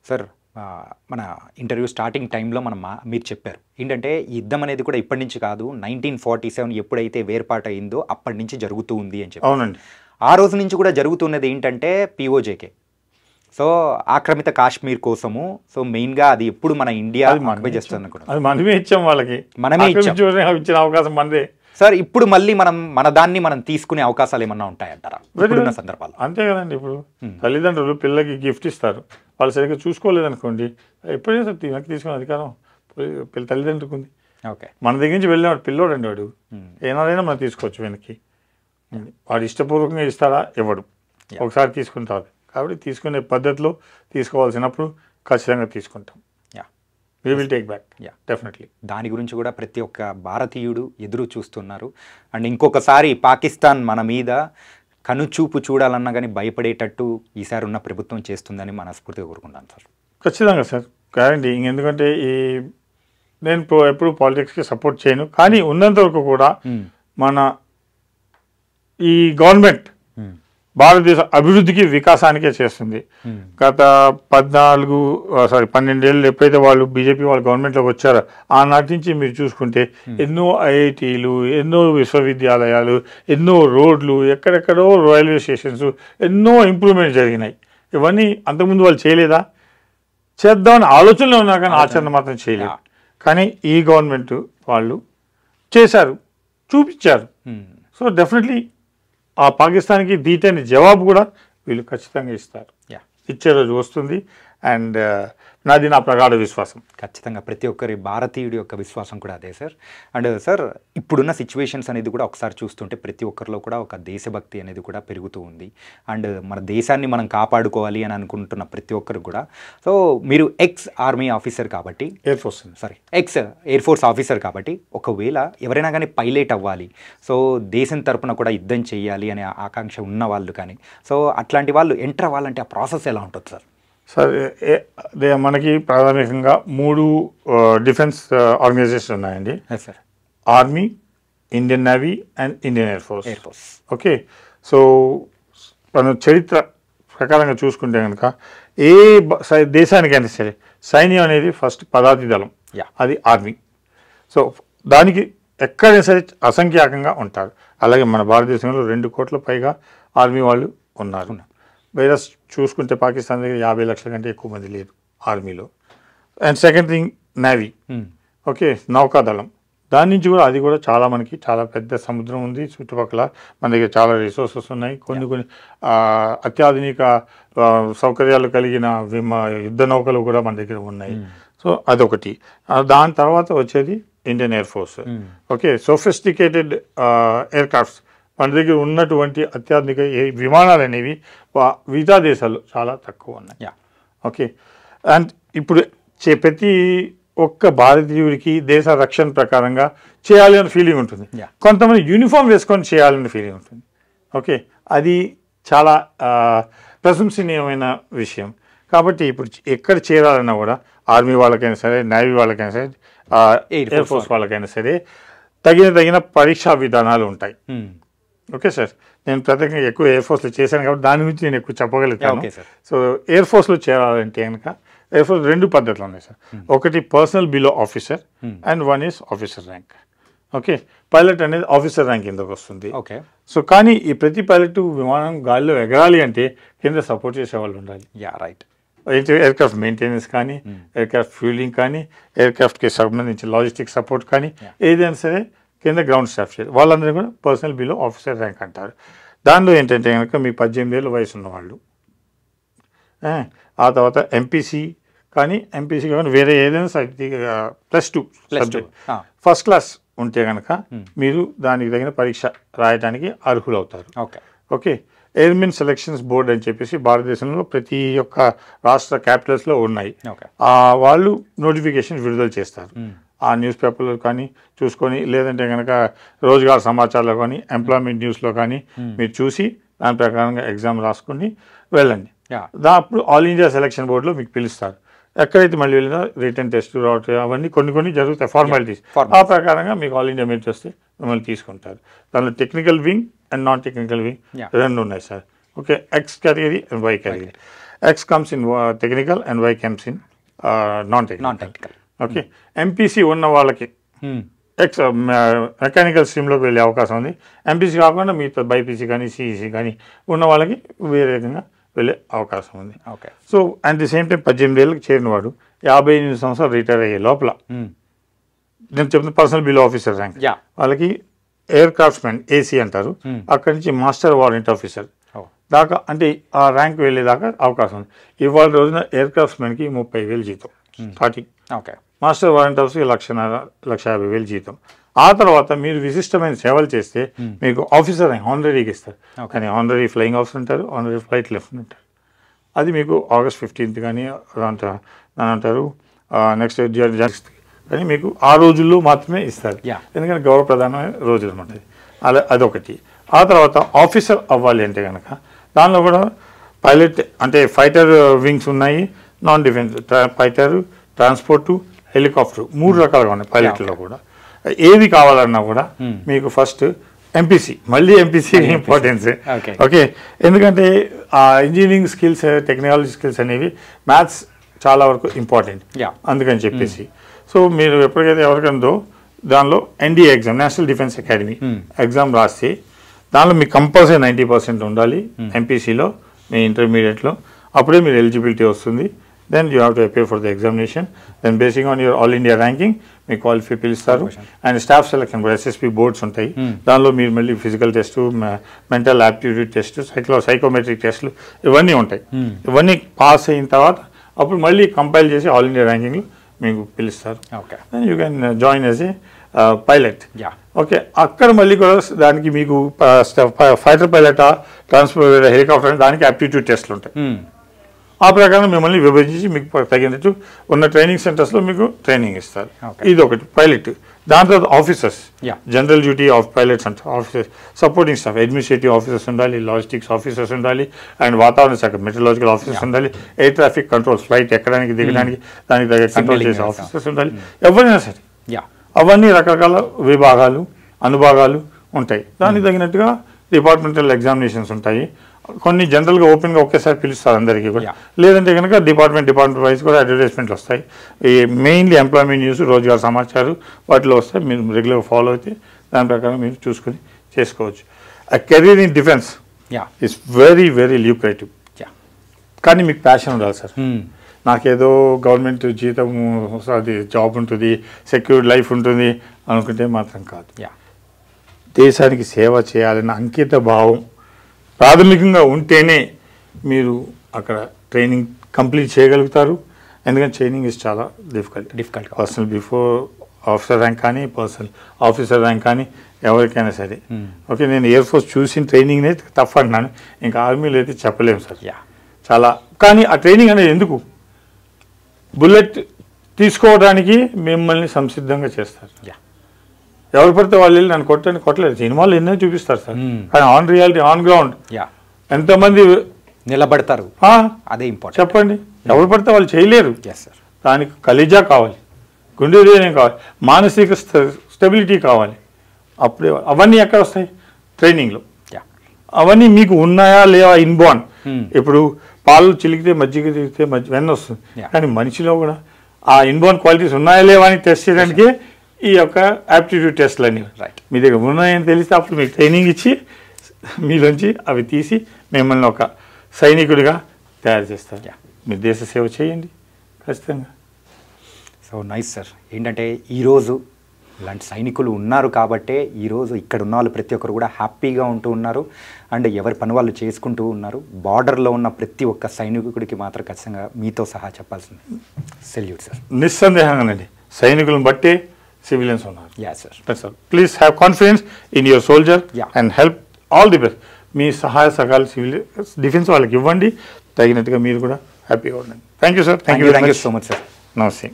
Sir మన interview starting టైంలో మీరు చెప్పారు ఏంటంటే ఈ యుద్ధం అనేది కూడా ఇప్పటి నుంచి కాదు 1947 ఎప్పుడైతే వేర్పాటు అయిందో అప్పటి నుంచి జరుగుతూ ఉంది అని చెప్పి. అవునండి. ఆ రోజు నుంచి కూడా జరుగుతున్నది ఏంటంటే POJK. సో ఆక్రమిత కాశ్మీర్ కోసము. సో మెయిన్గా అది ఎప్పుడు మన ఇండియా ఆక్యుపై చేస్తుంది కూడా మనమే ఇచ్చాం వాళ్ళకి, మనమే ఇచ్చిన అవకాశం మనదే సార్. ఇప్పుడు మళ్ళీ మన దాన్ని మనం తీసుకునే అవకాశాలు ఏమన్నా ఉంటాయంటారా ఇప్పుడున్న సందర్భాలు? అంతే కదండి. ఇప్పుడు తల్లిదండ్రులు పిల్లలకి గిఫ్ట్ ఇస్తారు, వాళ్ళు సరిగ్గా చూసుకోలేదనుకోండి, ఎప్పుడైనా సార్ వెనక్కి తీసుకునే అధికారం తల్లిదండ్రులకు ఉంది. ఓకే, మన దగ్గర నుంచి వెళ్ళినాడు పిల్లోడు అండి, వాడు ఏనాడైనా మనం తీసుకోవచ్చు వెనక్కి. వాడు ఇష్టపూర్వకంగా ఇస్తారా? ఇవ్వడు, ఒకసారి తీసుకుంటారు. కాబట్టి తీసుకునే పద్ధతిలో తీసుకోవాల్సినప్పుడు ఖచ్చితంగా తీసుకుంటాం. We will take back. Definitely. దాని గురించి కూడా ప్రతి ఒక్క భారతీయుడు ఎదురు చూస్తున్నారు. అండ్ ఇంకొకసారి పాకిస్తాన్ మన మీద కనుచూపు చూడాలన్నా కానీ భయపడేటట్టు ఈసారి ఉన్న ప్రభుత్వం చేస్తుందని మనస్ఫూర్తిగా కోరుకుంటాను సార్. ఖచ్చితంగా సార్, గ్యారంటీ. ఎందుకంటే నేను ఎప్పుడు పాలిటిక్స్కి సపోర్ట్ చేయను, కానీ ఉన్నంత వరకు కూడా మన ఈ గవర్నమెంట్ భారతదేశ అభివృద్ధికి వికాసానికే చేస్తుంది. గత 12 ఏళ్ళు ఎప్పుడైతే వాళ్ళు బీజేపీ వాళ్ళు గవర్నమెంట్లోకి వచ్చారో ఆనాటి నుంచి మీరు చూసుకుంటే ఎన్నో ఐఐటీలు, ఎన్నో విశ్వవిద్యాలయాలు, ఎన్నో రోడ్లు, ఎక్కడెక్కడో రైల్వే స్టేషన్స్, ఎన్నో ఇంప్రూవ్మెంట్ జరిగినాయి. ఇవన్నీ అంతకుముందు వాళ్ళు చేయలేదా? చేద్దామని ఆలోచనలో ఉన్నా కానీ ఆచరణ మాత్రం చేయలేదు. కానీ ఈ గవర్నమెంట్ వాళ్ళు చేశారు, చూపించారు. సో డెఫినెట్లీ ఆ పాకిస్తాన్కి దీటైన జవాబు కూడా వీళ్ళు ఖచ్చితంగా ఇస్తారు. ఇచ్చే రోజు వస్తుంది. అండ్ నాది నా ప్రగాఢ విశ్వాసం. ఖచ్చితంగా ప్రతి ఒక్కరి భారతీయుడి యొక్క విశ్వాసం కూడా అదే సార్. అండ్ సార్ ఇప్పుడున్న సిచ్యువేషన్స్ అనేది కూడా ఒకసారి చూస్తుంటే ప్రతి ఒక్కరిలో కూడా ఒక దేశభక్తి అనేది కూడా పెరుగుతూ ఉంది. అండ్ మన దేశాన్ని మనం కాపాడుకోవాలి అని అనుకుంటున్న ప్రతి ఒక్కరు కూడా. సో మీరు ఎక్స్ ఆర్మీ ఆఫీసర్ కాబట్టి, ఎక్స్ ఎయిర్ ఫోర్స్ ఆఫీసర్ కాబట్టి, ఒకవేళ ఎవరైనా కానీ పైలట్ అవ్వాలి, సో దేశం తరపున కూడా యుద్ధం చేయాలి అనే ఆకాంక్ష ఉన్న వాళ్ళు కానీ, సో అట్లాంటి వాళ్ళు ఎంటర్ అవ్వాలంటే ఆ ప్రాసెస్ ఎలా ఉంటుంది సార్? సార్ మనకి ప్రాథమికంగా 3 డిఫెన్స్ ఆర్గనైజేషన్ ఉన్నాయండి. Army, Indian navy and Indian air force. Okay, so మనం చరిత్ర ప్రకారంగా చూసుకుంటే కనుక ఏ దేశానికైనా సరే సైన్యం అనేది ఫస్ట్ పదాతి దళం, అది ఆర్మీ. సో దానికి ఎక్కడైనా సరే అసంఖ్యాకంగా ఉంటారు. అలాగే మన భారతదేశంలో 2 కోట్ల పైగా ఆర్మీ వాళ్ళు ఉన్నారు. వేరే చూసుకుంటే పాకిస్తాన్ దగ్గర 50 లక్షల కంటే ఎక్కువ మంది లేరు ఆర్మీలో. And second thing navy. Okay, నౌకాదళం. దాని నుంచి కూడా అది కూడా చాలా మనకి చాలా పెద్ద సముద్రం ఉంది చుట్టుపక్కల. మన దగ్గర చాలా రిసోర్సెస్ ఉన్నాయి. కొన్ని అత్యాధునిక సౌకర్యాలు కలిగిన యుద్ధ నౌకలు కూడా మన దగ్గర ఉన్నాయి. సో అదొకటి. దాని తర్వాత వచ్చేది Indian air force. Okay, sophisticated air crafts మన దగ్గర ఉన్నటువంటి అత్యాధునిక విమానాలు అనేవి మిగతా దేశాల్లో చాలా తక్కువ ఉన్నాయి. ఓకే, అండ్ ఇప్పుడు ప్రతి ఒక్క భారతీయుడికి దేశ రక్షణ ప్రకారంగా చేయాలి అనే ఫీలింగ్ ఉంటుంది. కొంతమంది యూనిఫామ్ వేసుకొని చేయాలనే ఫీలింగ్ ఉంటుంది. ఓకే, అది చాలా ప్రశంసనీయమైన విషయం. కాబట్టి ఇప్పుడు ఎక్కడ చేరాలన్నా కూడా ఆర్మీ వాళ్ళకైనా సరే, నేవీ వాళ్ళకైనా సరే, ఎయిర్ ఫోర్స్ వాళ్ళకైనా సరే తగిన పరీక్షా విధానాలు ఉంటాయి. ఓకే సార్, నేను ప్రత్యేకంగా ఎక్కువ ఎయిర్ ఫోర్స్లో చేశాను కాబట్టి దాని గురించి నేను ఎక్కువ చెప్పగలుగుతాను. సో ఎయిర్ ఫోర్స్లో చేరాలంటే కనుక ఎయిర్ ఫోర్స్ 2 పద్ధతులు ఉన్నాయి సార్. ఒకటి personal below officer and 1 is officer rank. Okay, pilot అనేది ఆఫీసర్ ర్యాంక్ కిందకు వస్తుంది. ఓకే, సో కానీ ఈ ప్రతి పైలట్ విమానం గాలిలో ఎగరాలి అంటే కింద సపోర్ట్ చేసే వాళ్ళు ఉండాలి. రైట్. ఎయిర్క్రాఫ్ట్ మెయింటెనెన్స్ కానీ, ఎయిర్క్రాఫ్ట్ ఫ్యూలింగ్ కానీ, ఎయిర్క్రాఫ్ట్కి సంబంధించిన లాజిస్టిక్ సపోర్ట్ కానీ, ఏదైనా సరే కింద గ్రౌండ్ స్టాఫ్ చేయాలి. వాళ్ళందరూ కూడా పర్సనల్ బిలో ఆఫీసర్ ర్యాంక్ అంటారు. దానిలో ఏంటంటే కనుక మీ 18 ఏళ్ళ వయసు ఉన్నవాళ్ళు, ఆ తర్వాత ఎంపీసీ కానీ వేరే ఏదైనా +2 సబ్జెక్ట్ ఫస్ట్ క్లాస్ ఉంటే కనుక మీరు దానికి తగిన పరీక్ష రాయడానికి అర్హులు అవుతారు. ఓకే, ఎయిర్మెన్ సెలక్షన్స్ బోర్డ్ అని చెప్పేసి భారతదేశంలో ప్రతి ఒక్క రాష్ట్ర క్యాపిటల్స్లో ఉన్నాయి. వాళ్ళు నోటిఫికేషన్ విడుదల చేస్తారు. ఆ న్యూస్ పేపర్లో కానీ చూసుకొని, లేదంటే కనుక రోజ్గార్ సమాచారంలో కానీ, ఎంప్లాయ్మెంట్ న్యూస్లో కానీ మీరు చూసి దాని ప్రకారంగా ఎగ్జామ్ రాసుకుని వెళ్ళండి. అప్పుడు ఆల్ ఇండియా సెలక్షన్ బోర్డులో మీకు పిలుస్తారు. ఎక్కడైతే మళ్ళీ వెళ్ళినా రిటర్న్ టెస్ట్ రావటం అవన్నీ కొన్ని జరుగుతాయి, ఫార్మాలిటీస్. ఆ ప్రకారంగా మీకు ఆల్ ఇండియా మెరిట్ వస్తే మిమ్మల్ని తీసుకుంటారు. దానిలో technical wing and non technical wing 2 ఉన్నాయి sir. Okay, X category and why category. X comes in technical and Y comes in non-technical. Non-technical. Okay, MPC ఉన్న వాళ్ళకి మెకానికల్ స్ట్రీమ్లోకి వెళ్ళే అవకాశం ఉంది. ఎంపీసీ కాకుండా మీతో బైపీసీ కానీ సిఈసీ కానీ ఉన్న వాళ్ళకి వేరే విధంగా వెళ్ళే అవకాశం ఉంది. Okay. So at the same time 18 ఏళ్ళకి చేరిన వాడు 58 సంవత్సరాలు రిటైర్ అయ్యే లోపల నేను చెప్తున్న పర్సనల్ బిలో ఆఫీసర్ ర్యాంక్ వాళ్ళకి ఎయిర్ క్రాఫ్ట్స్మెన్ ఏసీ అంటారు, అక్కడి నుంచి మాస్టర్ వారెంట్ ఆఫీసర్ దాకా అంటే ఆ ర్యాంక్ వెళ్ళేదాకా అవకాశం ఉంది. ఇవాళ రోజున ఎయిర్ క్రాఫ్ట్స్మెన్కి 30,000 జీతం స్టార్టింగ్. ఓకే. మాస్టర్ వారెంట్ ఆఫీసర్కి 1,50,000 జీతం. ఆ తర్వాత మీరు విశిష్టమైన సేవలు చేస్తే మీకు ఆఫీసర్ హానరీకి ఇస్తారు. కానీ హానరీ ఫ్లయింగ్ ఆఫీసర్ ఉంటారు, హానరీ ఫ్లైట్ లెఫ్టినెంట్ ఉంటారు. అది మీకు August 15th కానీ అంటారు నెక్స్ట్ కానీ మీకు ఆ రోజుల్లో మాత్రమే ఇస్తారు. ఎందుకంటే గౌరవ ప్రధానమైన రోజులు అనమాట. అలా అదొకటి. ఆ తర్వాత ఆఫీసర్ అవ్వాలి అంటే కనుక దానిలో కూడా పైలట్ అంటే ఫైటర్ వింగ్స్ ఉన్నాయి, non defence fighter, transport, helicopter 3 రకాలుగా ఉన్నాయి పైలట్లో కూడా. ఏది కావాలన్నా కూడా మీకు ఫస్ట్ ఎంపీసీ, మళ్ళీ ఎంపీసీ ఇంపార్టెన్స్. ఓకే, ఎందుకంటే ఆ ఇంజనీరింగ్ స్కిల్స్ టెక్నాలజీ స్కిల్స్ అనేవి మ్యాథ్స్ చాలా వరకు ఇంపార్టెంట్. అందుకని చెప్పేసి సో మీరు ఎప్పటికైతే ఎవరికందో దానిలో NDA exam national defence academy exam రాస్తే దానిలో మీకు కంపల్సరీ 90% ఉండాలి ఎంపీసీలో మీ ఇంటర్మీడియట్లో. అప్పుడే మీరు ఎలిజిబిలిటీ వస్తుంది. Then you have to appear for the examination. Then basing on your all India ranking మీకు క్వాలిఫై పిలుస్తారు. అండ్ స్టాఫ్ సెలెక్షన్ కూడా ఎస్ఎస్పి బోర్డ్స్ ఉంటాయి. దానిలో మీరు మళ్ళీ physical test, mental aptitude test, psychometric టెస్టులు ఇవన్నీ ఉంటాయి. ఇవన్నీ పాస్ అయిన తర్వాత అప్పుడు మళ్ళీ కంపైల్ చేసి ఆల్ ఇండియా ర్యాంకింగ్లో మీకు పిలుస్తారు. Then you can join as a pilot. Okay, అక్కడ మళ్ళీ కూడా దానికి మీకు ఫైటర్ పైలటా, ట్రాన్స్పోర్ట్, హెలికాప్టర్ దానికి యాప్టిట్యూడ్ టెస్ట్లు ఉంటాయి. ఆ ప్రకారం మిమ్మల్ని విభజించి మీకు తగినట్టు ఉన్న ట్రైనింగ్ సెంటర్స్లో మీకు ట్రైనింగ్ ఇస్తారు. ఇది ఒకటి పైలట్. దాని తర్వాత officers, general duty of pilots అంటే officers, supporting staff, administrative officers ఉండాలి, లాజిస్టిక్స్ ఆఫీసర్స్ ఉండాలి, అండ్ వాతావరణ శాఖ మెట్రలాజికల్ ఆఫీసర్స్ ఉండాలి, ఎయిర్ ట్రాఫిక్ కంట్రోల్ ఫ్లైట్ ఎక్కడానికి దిగడానికి దానికి తగ్గ కంట్రోల్ చేసే ఆఫీసర్స్ ఉండాలి. ఎవరైనా సరే అవన్నీ రకరకాల విభాగాలు, అనుభాగాలు ఉంటాయి. దానికి తగినట్టుగా డిపార్ట్మెంటల్ ఎగ్జామినేషన్స్ ఉంటాయి. కొన్ని జనరల్గా ఓపెన్గా ఒకేసారి పిలుస్తారు అందరికీ కూడా. లేదంటే కనుక డిపార్ట్మెంట్ వైజ్ కూడా అడ్వర్టైజ్మెంట్లు వస్తాయి. ఈ మెయిన్లీ ఎంప్లాయ్మెంట్ న్యూస్, రోజుగారు సమాచారం వాటిలో వస్తాయి. మీరు రెగ్యులర్గా ఫాలో అయితే దాని ప్రకారం మీరు చూసుకుని చేసుకోవచ్చు. ఆ career in defence is very very ల్యూక్రేటివ్. కానీ మీకు ప్యాషన్ ఉండాలి సార్. నాకేదో గవర్నమెంట్ జీతం అది జాబ్ ఉంటుంది, సెక్యూర్డ్ లైఫ్ ఉంటుంది అనుకుంటే మాత్రం కాదు. దేశానికి సేవ చేయాలన్న అంకిత భావం ప్రాథమికంగా ఉంటేనే మీరు అక్కడ ట్రైనింగ్ కంప్లీట్ చేయగలుగుతారు. ఎందుకంటే ట్రైనింగ్ ఇస్ చాలా difficult. Personal before officer rank కానీ, పర్సనల్ ఆఫీసర్ ర్యాంక్ కానీ ఎవరికైనా సరే. ఓకే, నేను ఎయిర్ ఫోర్స్ చూసిన ట్రైనింగ్నే టఫ్ అంటున్నాను, ఇంకా ఆర్మీలో అయితే చెప్పలేము సార్. చాలా. కానీ ఆ ట్రైనింగ్ అనేది ఎందుకు? బుల్లెట్ తీసుకోవడానికి మిమ్మల్ని సంసిద్ధంగా చేస్తారు. ఎవరు పడితే వాళ్ళు వెళ్ళి నన్ను కొట్టలేదు. సినిమాలు ఎన్నో చూపిస్తారు సార్, కానీ ఆన్ రియాలిటీ ఆన్ గ్రౌండ్ ఎంతమంది నిలబడతారు అదే ఇంపార్టెంట్. చెప్పండి, ఎవరు పడితే వాళ్ళు చేయలేరు. దానికి కలేజా కావాలి, గుండె హృదయం కావాలి, మానసిక స్టెబిలిటీ కావాలి. అప్పుడే అవన్నీ ఎక్కడ వస్తాయి? ట్రైనింగ్లో. అవన్నీ మీకు ఉన్నాయా లేవా ఇన్బార్న్. ఇప్పుడు పాలు చిలికితే మజ్జిగ చిలికితే వెన్న వస్తుంది, కానీ మనిషిలో కూడా ఆ ఇన్బార్న్ క్వాలిటీస్ ఉన్నాయా లేవా అని టెస్ట్ చేయడానికి ఈ యొక్క యాప్టిట్యూడ్ టెస్ట్లు అనేవి మీ దగ్గర ఉన్నాయని తెలిస్తే అప్పుడు మీకు ట్రైనింగ్ ఇచ్చి మీలోంచి అవి తీసి మిమ్మల్ని ఒక సైనికుడిగా తయారు చేస్తారు. మీరు దేశ సేవ చేయండి ఖచ్చితంగా. So nice sir. ఏంటంటే ఈరోజు ఇలాంటి సైనికులు ఉన్నారు కాబట్టే ఈరోజు ఇక్కడ ఉన్న వాళ్ళు ప్రతి ఒక్కరు కూడా హ్యాపీగా ఉంటూ ఉన్నారు. అండ్ ఎవరి పని వాళ్ళు చేసుకుంటూ ఉన్నారు. బార్డర్లో ఉన్న ప్రతి ఒక్క సైనికుడికి మాత్రం ఖచ్చితంగా మీతో సహా చెప్పాల్సింది సెల్యూట్ సార్. నిస్సందేహంగానండి, సైనికులను బట్టే సివిలియన్స్ ఉన్నారు. Sir, please have confidence in your soldier and help all the best. మీ సహాయ సహకారాలు సివిల్ డిఫెన్స్ వాళ్ళకి ఇవ్వండి, తగినట్టుగా మీరు కూడా హ్యాపీగా ఉండండి. Thank you sir. Thank you so much sir. నమస్తే.